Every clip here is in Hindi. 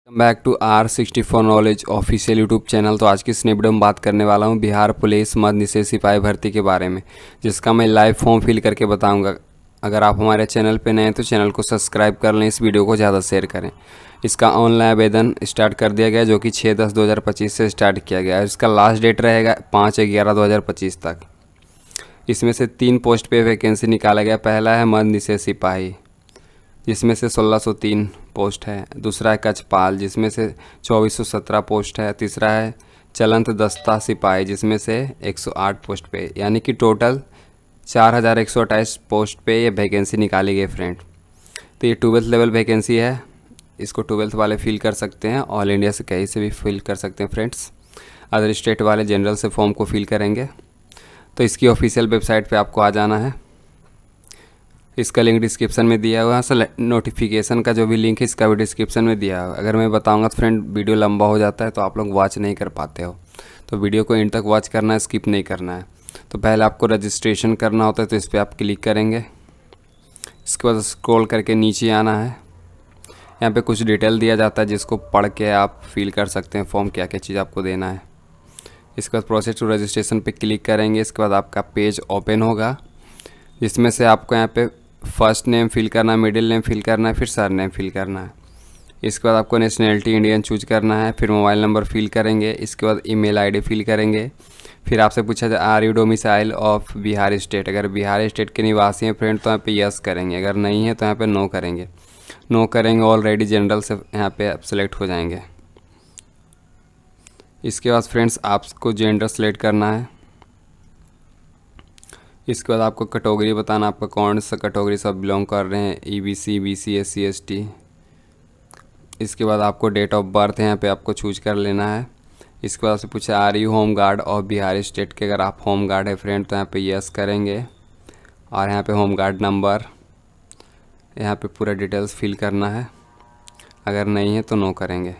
Back to R64 knowledge official YouTube channel. तो आज की इस वीडियो में बात करने वाला हूं बिहार पुलिस मध्य निषेध सिपाही भर्ती के बारे में, जिसका मैं लाइव फॉर्म फिल करके बताऊंगा। अगर आप हमारे चैनल पे नए हैं तो चैनल को सब्सक्राइब कर लें, इस वीडियो को ज़्यादा शेयर करें। इसका ऑनलाइन आवेदन स्टार्ट कर दिया गया, जो कि 6/10/2025 से स्टार्ट किया गया है। इसका लास्ट डेट रहेगा 5/11/2025 तक। इसमें से 3 पोस्ट पे वैकेंसी निकाला गया। पहला है मध्य निषेध सिपाही, जिसमें से 1603 पोस्ट है। दूसरा है कक्षपाल, जिसमें से 2417 पोस्ट है। तीसरा है चलंत दस्ता सिपाही, जिसमें से 108 पोस्ट पे, यानी कि टोटल 4128 पोस्ट पे ये वैकेंसी निकाली गई फ्रेंड। तो ये 12th लेवल वैकेंसी है। इसको 12th वाले फिल कर सकते हैं, ऑल इंडिया से कहीं से भी फिल कर सकते हैं फ्रेंड्स। अदर स्टेट वाले जनरल से फॉर्म को फिल करेंगे। तो इसकी ऑफिशियल वेबसाइट पे आपको आ जाना है। इसका लिंक डिस्क्रिप्शन में दिया हुआ है। नोटिफिकेशन का जो भी लिंक है इसका भी डिस्क्रिप्शन में दिया हुआ है। अगर मैं बताऊंगा तो फ्रेंड वीडियो लंबा हो जाता है, तो आप लोग वॉच नहीं कर पाते हो। तो वीडियो को एंड तक वॉच करना है, स्किप नहीं करना है। तो पहले आपको रजिस्ट्रेशन करना होता है, तो इस पर आप क्लिक करेंगे। इसके बाद स्क्रॉल करके नीचे आना है। यहाँ पे कुछ डिटेल दिया जाता है, जिसको पढ़ के आप फिल कर सकते हैं फॉर्म, क्या क्या चीज़ आपको देना है। इसके बाद प्रोसेस टू रजिस्ट्रेशन पे क्लिक करेंगे। इसके बाद आपका पेज ओपन होगा, जिसमें से आपको यहाँ पे फर्स्ट नेम फिल करना है, मिडिल नेम फिल करना है, फिर सर नेम फिल करना है। इसके बाद आपको नेशनैलिटी इंडियन चूज करना है, फिर मोबाइल नंबर फिल करेंगे। इसके बाद ईमेल आईडी फिल करेंगे। फिर आपसे पूछा जाए are you domicile of Bihar state. अगर बिहार स्टेट के निवासी हैं फ्रेंड तो यहाँ पे यस करेंगे, अगर नहीं है तो यहाँ पे नो करेंगे। नो करेंगे ऑलरेडी जनरल से यहाँ पे आप सेलेक्ट हो जाएंगे। इसके बाद फ्रेंड्स आपको जेंडर सेलेक्ट करना है। इसके बाद आपको कैटेगरी बताना, आपका कौन सा कैटेगरी सब बिलोंग कर रहे हैं, EBC, BC, SC, ST। इसके बाद आपको डेट ऑफ बर्थ यहाँ पे आपको चूज कर लेना है। इसके बाद आपसे पूछा are you home guard of Bihar state के। अगर आप होम गार्ड है फ्रेंड तो यहाँ पे यस करेंगे, और यहाँ पे होम गार्ड नंबर यहाँ पे पूरा डिटेल्स फिल करना है। अगर नहीं है तो नो करेंगे।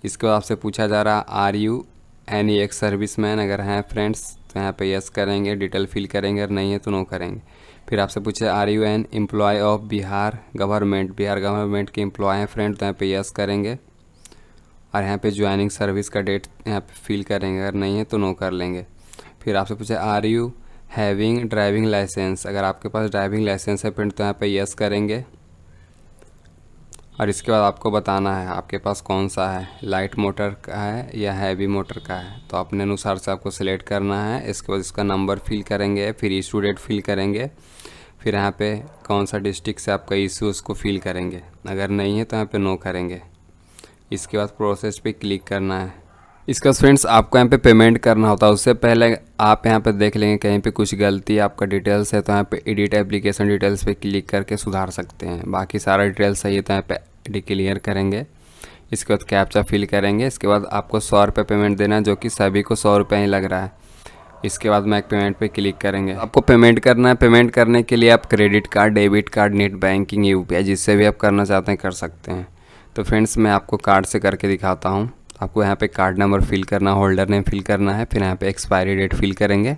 इसके बाद आपसे पूछा जा रहा are you any ex serviceman. अगर हैं फ्रेंड्स तो यहाँ पे यस करेंगे, डिटेल फिल करेंगे। अगर नहीं है तो नो करेंगे। फिर आपसे पूछे are you an employee of Bihar government. Bihar government के एम्प्लॉय हैं फ्रेंड तो यहाँ पे यस करेंगे, और यहाँ पे ज्वाइनिंग सर्विस का डेट यहाँ पे फिल करेंगे। अगर नहीं है तो नो कर लेंगे। फिर आपसे पूछे are you having driving licence. अगर आपके पास ड्राइविंग लाइसेंस है फ्रेंड तो यहाँ पे यस करेंगे, और इसके बाद आपको बताना है आपके पास कौन सा है, लाइट मोटर का है या हैवी मोटर का है। तो अपने अनुसार से आपको सिलेक्ट करना है। इसके बाद इसका नंबर फिल करेंगे, फिर इशू डेट फिल करेंगे। फिर यहाँ पे कौन सा डिस्ट्रिक्ट से आपका इशू उसको फिल करेंगे। अगर नहीं है तो यहाँ पे नो करेंगे। इसके बाद प्रोसेस पे क्लिक करना है। इसका फ्रेंड्स आपको यहाँ पे पेमेंट करना होता है। उससे पहले आप यहाँ पे देख लेंगे कहीं पे कुछ गलती आपका डिटेल्स है, तो यहाँ पे एडिट एप्लीकेशन डिटेल्स पे क्लिक करके सुधार सकते हैं। बाकी सारा डिटेल्स सही है तो यहाँ पे क्लियर करेंगे। इसके बाद कैप्चा फिल करेंगे। इसके बाद आपको 100 रुपये पेमेंट देना है, जो कि सभी को 100 रुपये ही लग रहा है। इसके बाद मैक पेमेंट पे क्लिक करेंगे। आपको पेमेंट करना है। पेमेंट करने के लिए आप credit card, debit card, net banking, UPI जिससे भी आप करना चाहते हैं कर सकते हैं। तो फ्रेंड्स मैं आपको कार्ड से करके दिखाता हूँ। आपको यहाँ पे कार्ड नंबर फिल करना, होल्डर नेम फिल करना है, फिर यहाँ पे एक्सपायरी डेट फिल करेंगे।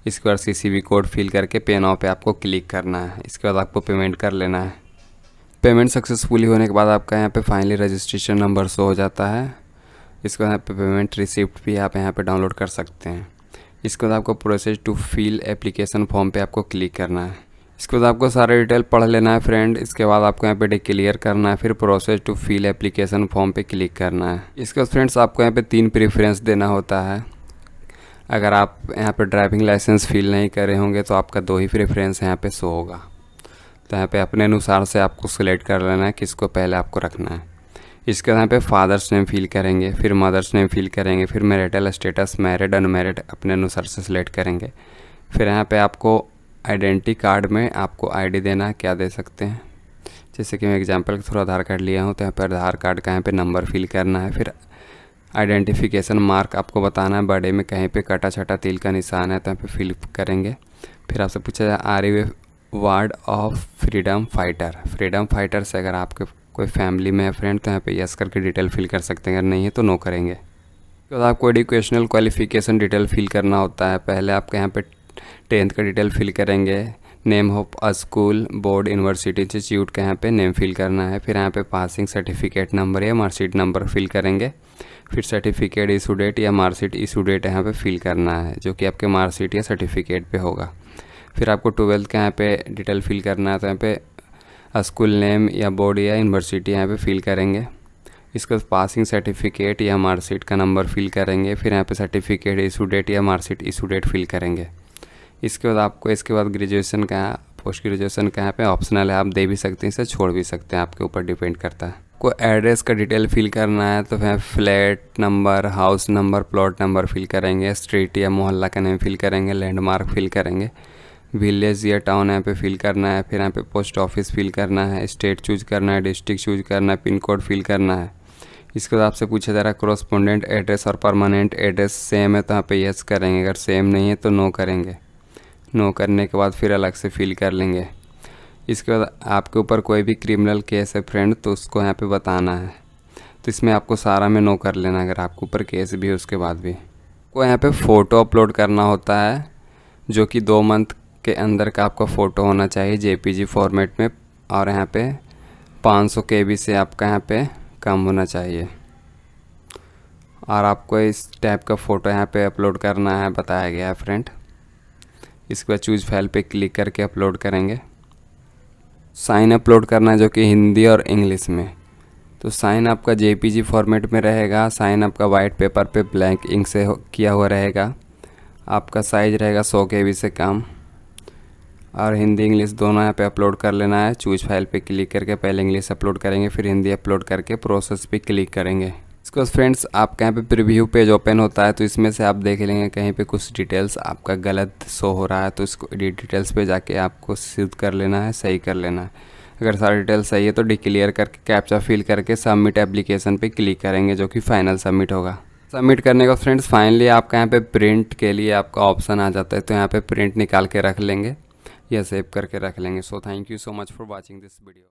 इसके बाद CCV कोड फिल करके पे नाउ पे आपको क्लिक करना है। इसके बाद आपको पेमेंट कर लेना है। पेमेंट सक्सेसफुली होने के बाद आपका यहाँ पे फाइनली रजिस्ट्रेशन नंबर शो हो जाता है। इसके बाद यहाँ पे पेमेंट रिसिप्ट भी आप यहाँ पे डाउनलोड कर सकते हैं। इसके बाद आपको process to fill application form पे आपको क्लिक करना है। इसके बाद आपको सारे डिटेल पढ़ लेना है फ्रेंड। इसके बाद आपको यहाँ पे डिक्लेयर करना है, फिर process to fill application form पे क्लिक करना है। इसके बाद फ्रेंड्स आपको यहाँ पे 3 प्रेफरेंस देना होता है। अगर आप यहाँ पे ड्राइविंग लाइसेंस फिल नहीं करे होंगे तो आपका 2 ही प्रेफरेंस यहाँ पे शो होगा। तो यहाँ पे अपने अनुसार से आपको सिलेक्ट कर लेना है किसको पहले आपको रखना है। इसके बाद यहाँ पे फादर्स नेम फिल करेंगे, फिर मदर्स नेम फिल करेंगे, फिर मैरिटल स्टेटस मैरिड अनमैरिड अपने अनुसार से सिलेक्ट करेंगे। फिर यहाँ पे आपको आइडेंटिटी कार्ड में आपको ID देना है, क्या दे सकते हैं। जैसे कि मैं एग्जांपल के थ्रू आधार कार्ड लिया हूँ, तो यहाँ पर आधार कार्ड का यहाँ पे नंबर फिल करना है। फिर आइडेंटिफिकेशन मार्क आपको बताना है, बड़े में कहीं पे कटा छटा तिल का निशान है तो यहाँ पे फिल करेंगे। फिर आपसे पूछा जाए are you ward of freedom fighter. Freedom fighter से अगर आपके कोई फैमिली में है फ्रेंड तो यहाँ पे यस करके डिटेल फिल कर सकते हैं, अगर नहीं है तो नो करेंगे। तो आपको एजुकेशनल क्वालिफिकेशन डिटेल फिल करना होता है। पहले आपके यहाँ पे 10th का डिटेल फिल करेंगे, name of a school, board, university, institute का यहाँ पे नेम फिल करना है। फिर यहाँ पे पासिंग सर्टिफिकेट नंबर या मार्कशीट नंबर फिल करेंगे। फिर सर्टिफिकेट इशू डेट या मार्कशीट इशू डेट यहाँ पे फिल करना है, जो कि आपके मार्कशीट या सर्टिफिकेट पे होगा। फिर आपको 12th का यहाँ पे डिटेल फिल करना है, तो यहाँ पे स्कूल नेम या बोर्ड या यूनिवर्सिटी यहाँ पे फिल करेंगे। इसके बाद पासिंग सर्टिफिकेट या मार्कशीट का नंबर फिल करेंगे। फिर यहाँ पे सर्टिफिकेट इशू डेट या मार्कशीट इशू डेट फिल करेंगे। इसके बाद आपको इसके बाद ग्रेजुएशन का, पोस्ट ग्रेजुएशन का यहाँ पे ऑप्शनल है, आप दे भी सकते हैं, इसे छोड़ भी सकते हैं, आपके ऊपर डिपेंड करता है। को एड्रेस का डिटेल फिल करना है, तो फिर flat number, house number, plot number fill करेंगे। स्ट्रीट या मोहल्ला का नेम फिल करेंगे। लैंडमार्क फिल करेंगे। विलेज या टाउन यहाँ पे फिल करना है। फिर यहाँ पे पोस्ट ऑफिस फिल करना है। स्टेट चूज करना है। डिस्ट्रिक्ट चूज करना है। पिन कोड फिल करना है। इसके बाद आपसे पूछा जा रहा है कॉरस्पॉन्डेंट एड्रेस और परमानेंट एड्रेस सेम है तो यहाँ पे यस करेंगे, अगर सेम नहीं है तो नो करेंगे। नो करने के बाद फिर अलग से फिल कर लेंगे। इसके बाद आपके ऊपर कोई भी क्रिमिनल केस है फ्रेंड, तो उसको यहाँ पे बताना है, तो इसमें आपको सारा में नो कर लेना अगर आपके ऊपर केस भी है उसके बाद भी। को यहाँ पे फ़ोटो अपलोड करना होता है, जो कि 2 मंथ के अंदर का आपका फ़ोटो होना चाहिए JPG फॉर्मेट में, और यहाँ पे 500 KB से आपका यहाँ पे कम होना चाहिए। और आपको इस टाइप का फ़ोटो यहाँ पे अपलोड करना है, बताया गया है फ्रेंड। इसके बाद चूज़ फाइल पे क्लिक करके अपलोड करेंगे। साइन अपलोड करना है, जो कि हिंदी और इंग्लिश में। तो साइन आपका JPG फॉर्मेट में रहेगा। साइन आपका वाइट पेपर पे ब्लैंक इंक से किया हुआ रहेगा। आपका साइज़ रहेगा 100 KB से कम, और हिंदी इंग्लिश दोनों यहाँ पे अपलोड कर लेना है। चूज फाइल पे क्लिक करके पहले इंग्लिश अपलोड करेंगे, फिर हिंदी अपलोड करके प्रोसेस पे क्लिक करेंगे। इसके बाद फ्रेंड्स आपका यहाँ पे प्रीव्यू पेज ओपन होता है, तो इसमें से आप देख लेंगे कहीं पे कुछ डिटेल्स आपका गलत शो हो रहा है, तो इसको डिटेल्स पे जाके आपको शुद्ध कर लेना है, सही कर लेना है। अगर सारा डिटेल सही है तो डिक्लेयर करके कैप्चा फिल करके सबमिट एप्लीकेशन पे क्लिक करेंगे, जो कि फाइनल सबमिट होगा। सबमिट करने का फ्रेंड्स फाइनली आपका यहाँ पे प्रिंट के लिए आपका ऑप्शन आ जाता है, तो यहाँ पे प्रिंट निकाल के रख लेंगे या सेव करके रख लेंगे। So thank you so much for watching this video.